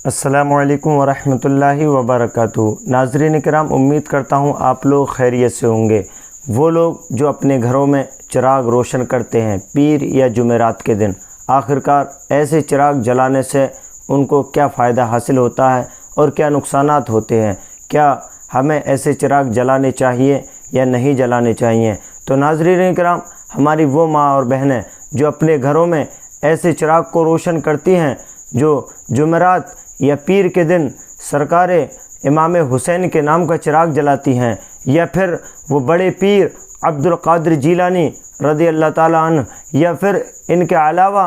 अस्सलामु अलैकुम वरहमतुल्लाहि वबरकातुहू। नाज़रीन किराम, उम्मीद करता हूँ आप लोग खैरियत से होंगे। वो लोग जो अपने घरों में चिराग रोशन करते हैं पीर या जुमेरात के दिन, आखिरकार ऐसे चिराग जलाने से उनको क्या फ़ायदा हासिल होता है और क्या नुकसानात होते हैं? क्या हमें ऐसे चिराग जलाने चाहिए या नहीं जलाने चाहिए? तो नाज़रीन किराम, हमारी वो माँ और बहनें जो अपने घरों में ऐसे चिराग को रोशन करती हैं जो जुमेरात या पीर के दिन सरकार इमाम हुसैन के नाम का चिराग जलाती हैं, या फिर वो बड़े पीर अब्दुल कादिर जीलानी रज़ी अल्लाह ताला अन्हु, या फिर इनके अलावा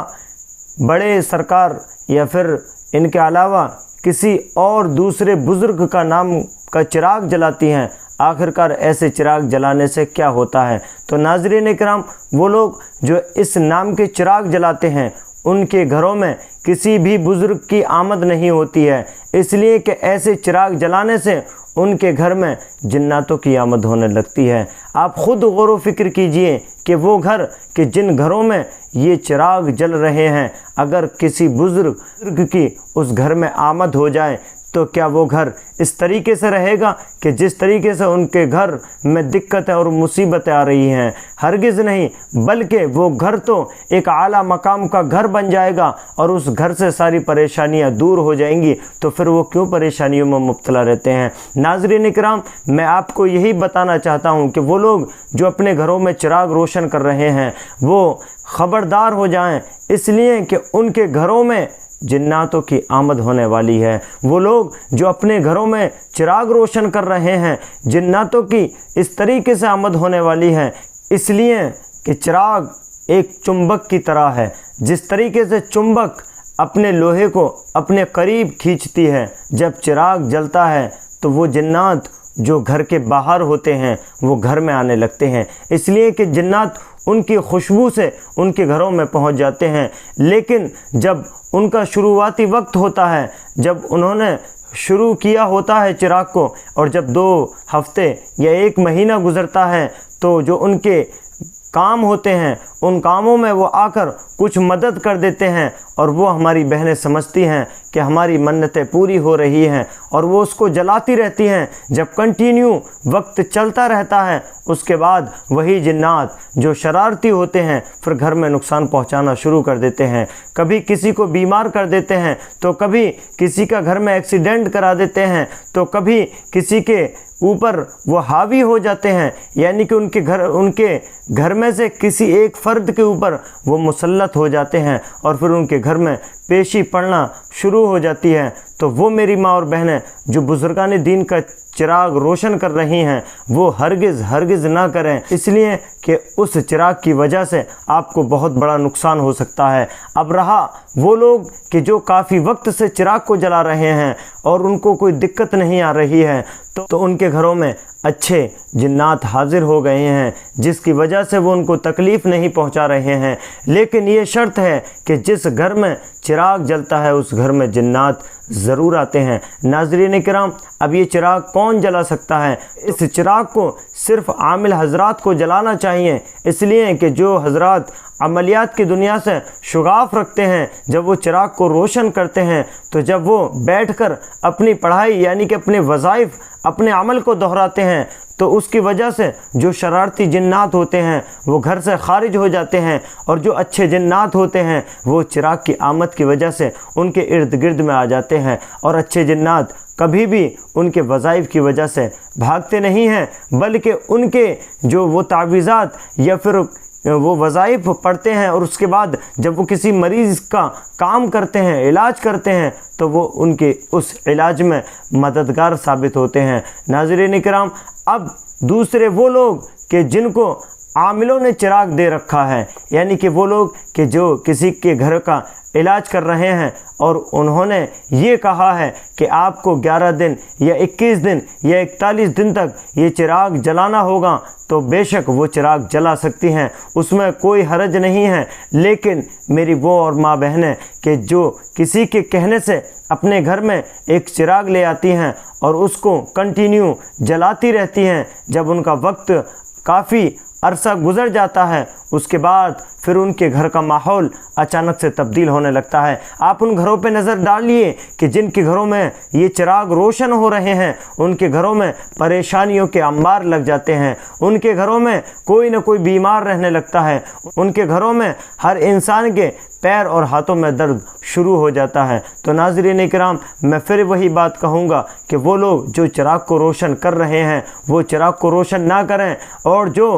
बड़े सरकार, या फिर इनके अलावा किसी और दूसरे बुज़ुर्ग का नाम का चिराग जलाती हैं, आखिरकार ऐसे चिराग जलाने से क्या होता है? तो नाज़रीन इकराम, वो लोग जो इस नाम के चिराग जलाते हैं उनके घरों में किसी भी बुज़ुर्ग की आमद नहीं होती है, इसलिए कि ऐसे चिराग जलाने से उनके घर में जिन्नातों की आमद होने लगती है। आप ख़ुद गौर व फिक्र कीजिए कि वो घर कि जिन घरों में ये चिराग जल रहे हैं, अगर किसी बुज़ुर्ग की उस घर में आमद हो जाए तो क्या वो घर इस तरीके से रहेगा कि जिस तरीके से उनके घर में दिक्कतें और मुसीबतें आ रही हैं? हरगिज़ नहीं, बल्कि वो घर तो एक आला मकाम का घर बन जाएगा और उस घर से सारी परेशानियां दूर हो जाएंगी। तो फिर वो क्यों परेशानियों में मुब्तला रहते हैं? नाज़रीन इकराम, मैं आपको यही बताना चाहता हूँ कि वो लोग जो अपने घरों में चिराग रोशन कर रहे हैं वो ख़बरदार हो जाएं, इसलिए कि उनके घरों में जिन्नातों की आमद होने वाली है। वो लोग जो अपने घरों में चिराग रोशन कर रहे हैं, जिन्नातों की इस तरीके से आमद होने वाली है, इसलिए कि चिराग एक चुंबक की तरह है। जिस तरीके से चुंबक अपने लोहे को अपने करीब खींचती है, जब चिराग जलता है तो वो जिन्नात जो घर के बाहर होते हैं वो घर में आने लगते हैं, इसलिए कि जिन्नात उनकी खुशबू से उनके घरों में पहुंच जाते हैं। लेकिन जब उनका शुरुआती वक्त होता है, जब उन्होंने शुरू किया होता है चिराग को, और जब 2 हफ्ते या 1 महीना गुज़रता है, तो जो उनके काम होते हैं उन कामों में वो आकर कुछ मदद कर देते हैं, और वो हमारी बहनें समझती हैं कि हमारी मन्नतें पूरी हो रही हैं, और वो उसको जलाती रहती हैं। जब कंटिन्यू वक्त चलता रहता है, उसके बाद वही जिन्नात जो शरारती होते हैं फिर घर में नुकसान पहुंचाना शुरू कर देते हैं। कभी किसी को बीमार कर देते हैं, तो कभी किसी का घर में एक्सीडेंट करा देते हैं, तो कभी किसी के ऊपर वो हावी हो जाते हैं, यानी कि उनके घर में से किसी एक फ़र्द के ऊपर वो मुसल्लत हो जाते हैं और फिर उनके घर में पेशी पड़ना शुरू हो जाती है। तो वो मेरी माँ और बहनें जो बुज़ुर्गान दीन का चिराग रोशन कर रही हैं वो हरगिज़ ना करें, इसलिए कि उस चिराग की वजह से आपको बहुत बड़ा नुकसान हो सकता है। अब रहा वो लोग कि जो काफ़ी वक्त से चिराग को जला रहे हैं और उनको कोई दिक्कत नहीं आ रही है, तो उनके घरों में अच्छे जिन्नात हाजिर हो गए हैं, जिसकी वजह से वो उनको तकलीफ़ नहीं पहुंचा रहे हैं। लेकिन ये शर्त है कि जिस घर में चिराग जलता है उस घर में जिन्नात ज़रूर आते हैं। नाज़रीन किराम, अब ये चिराग कौन जला सकता है? इस चिराग को सिर्फ़ आमिल हज़रात को जलाना चाहिए, इसलिए कि जो हज़रात अमलियात की दुनिया से शुगाफ रखते हैं, जब वो चिराग को रोशन करते हैं तो जब वो बैठकर अपनी पढ़ाई यानी कि अपने वज़ाइफ अपने अमल को दोहराते हैं, तो उसकी वजह से जो शरारती जिन्नात होते हैं वो घर से खारिज हो जाते हैं, और जो अच्छे जिन्नात होते हैं वो चिराग की आमद की वजह से उनके इर्द गिर्द में आ जाते हैं। और अच्छे जिन्नात कभी भी उनके वज़ाइफ की वजह से भागते नहीं हैं, बल्कि उनके जो वो तावीज़ात या फिर वो वज़ाइफ पढ़ते हैं, और उसके बाद जब वो किसी मरीज़ का काम करते हैं, इलाज करते हैं, तो वो उनके उस इलाज में मददगार साबित होते हैं। नाज़रीन इकराम, अब दूसरे वो लोग कि जिनको आमिलों ने चिराग दे रखा है, यानी कि वो लोग कि जो किसी के घर का इलाज कर रहे हैं और उन्होंने ये कहा है कि आपको 11 दिन या 21 दिन या 41 दिन तक ये चिराग जलाना होगा, तो बेशक वो चिराग जला सकती हैं, उसमें कोई हरज नहीं है। लेकिन मेरी वो और माँ बहनें कि जो किसी के कहने से अपने घर में एक चिराग ले आती हैं और उसको कंटिन्यू जलाती रहती हैं, जब उनका वक्त काफ़ी عرصہ گزر جاتا ہے اس کے بعد پھر ان کے گھر کا ماحول اچانک سے تبدیل ہونے لگتا ہے۔ آپ ان گھروں پہ نظر ڈالیے کہ جن کے گھروں میں یہ چراغ روشن ہو رہے ہیں ان کے گھروں میں پریشانیوں کے انبار لگ جاتے ہیں، ان کے گھروں میں کوئی نہ کوئی بیمار رہنے لگتا ہے، ان کے گھروں میں ہر انسان کے پیر اور ہاتھوں میں درد شروع ہو جاتا ہے۔ تو ناظرین کرام، میں پھر وہی بات کہوں گا کہ وہ لوگ جو چراغ کو روشن کر رہے ہیں وہ چراغ کو روشن نہ کریں، اور جو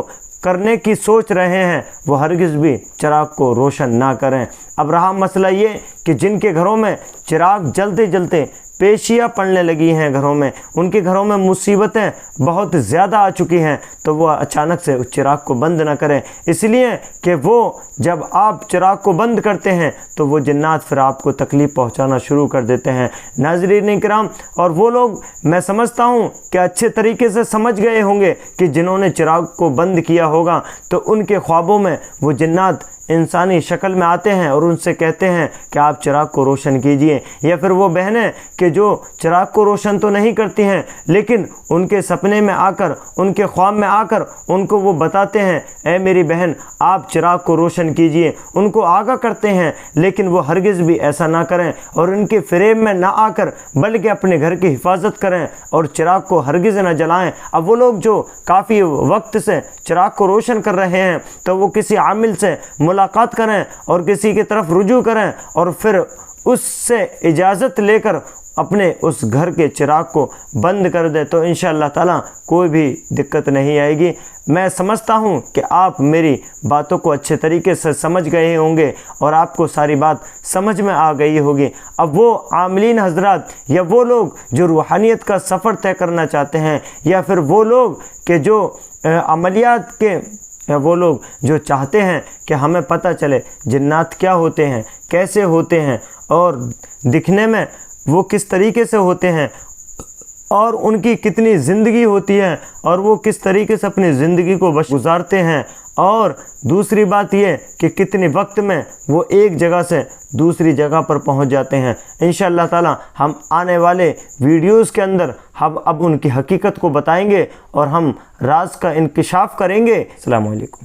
کرنے کی سوچ رہے ہیں وہ ہرگز بھی چراغ کو روشن نہ کریں۔ اب رہا مسئلہ یہ کہ جن کے گھروں میں چراغ جلتے جلتے پیشیاں پڑنے لگی ہیں، گھروں میں ان کے گھروں میں مصیبتیں بہت زیادہ آ چکی ہیں، تو وہ اچانک سے اس چراغ کو بند نہ کریں، اس لیے کہ وہ جب آپ چراغ کو بند کرتے ہیں تو وہ جنات پھر آپ کو تکلیف پہنچانا شروع کر دیتے ہیں۔ ناظرین کرام، اور وہ لوگ میں سمجھتا ہوں کہ اچھے طریقے سے سمجھ گئے ہوں گے کہ جنہوں نے چراغ کو بند کیا ہوگا تو ان کے خوابوں میں وہ جنات انسانی شکل میں آتے ہیں اور ان سے کہتے ہیں کہ آپ چراغ کو روشن کیجئے، یا پھر وہ بہنیں کہ جو چراغ کو روشن تو نہیں کرتی ہیں لیکن ان کے سپنے میں آ کر، ان کے خواب میں آ کر ان کو وہ بتاتے ہیں اے میری بہن آپ چراغ کو روشن کیجئے، ان کو آگاہ کرتے ہیں، لیکن وہ ہرگز بھی ایسا نہ کریں اور ان کے فریب میں نہ آ کر بلکہ اپنے گھر کی حفاظت کریں اور چراغ کو ہرگز نہ جلائیں۔ اب وہ لوگ جو کافی وقت سے چراغ کو روشن کر رہے ہیں تو وہ کسی عامل سے ملاقات کریں اور کسی کی طرف رجوع کریں اور پھر اس سے اجازت لے کر اپنے اس گھر کے چراغ کو بند کر دیں، تو انشاءاللہ تعالیٰ کوئی بھی دقت نہیں آئے گی۔ میں سمجھتا ہوں کہ آپ میری باتوں کو اچھے طریقے سے سمجھ گئے ہوں گے اور آپ کو ساری بات سمجھ میں آ گئی ہوگی۔ اب وہ عاملین حضرات یا وہ لوگ جو روحانیت کا سفر طے کرنا چاہتے ہیں، یا پھر وہ لوگ کہ جو عملیات کے، یا وہ لوگ جو چاہتے ہیں کہ ہمیں پتہ چلے جنات کیا ہوتے ہیں، کیسے ہوتے ہیں اور دکھنے میں وہ کس طریقے سے ہوتے ہیں اور ان کی کتنی زندگی ہوتی ہے اور وہ کس طریقے سے اپنی زندگی کو گزارتے ہیں، اور دوسری بات یہ کہ کتنے وقت میں وہ ایک جگہ سے دوسری جگہ پر پہنچ جاتے ہیں، انشاءاللہ تعالی ہم آنے والے ویڈیوز کے اندر ہم اب ان کی حقیقت کو بتائیں گے اور ہم راز کا انکشاف کریں گے۔ السلام علیکم۔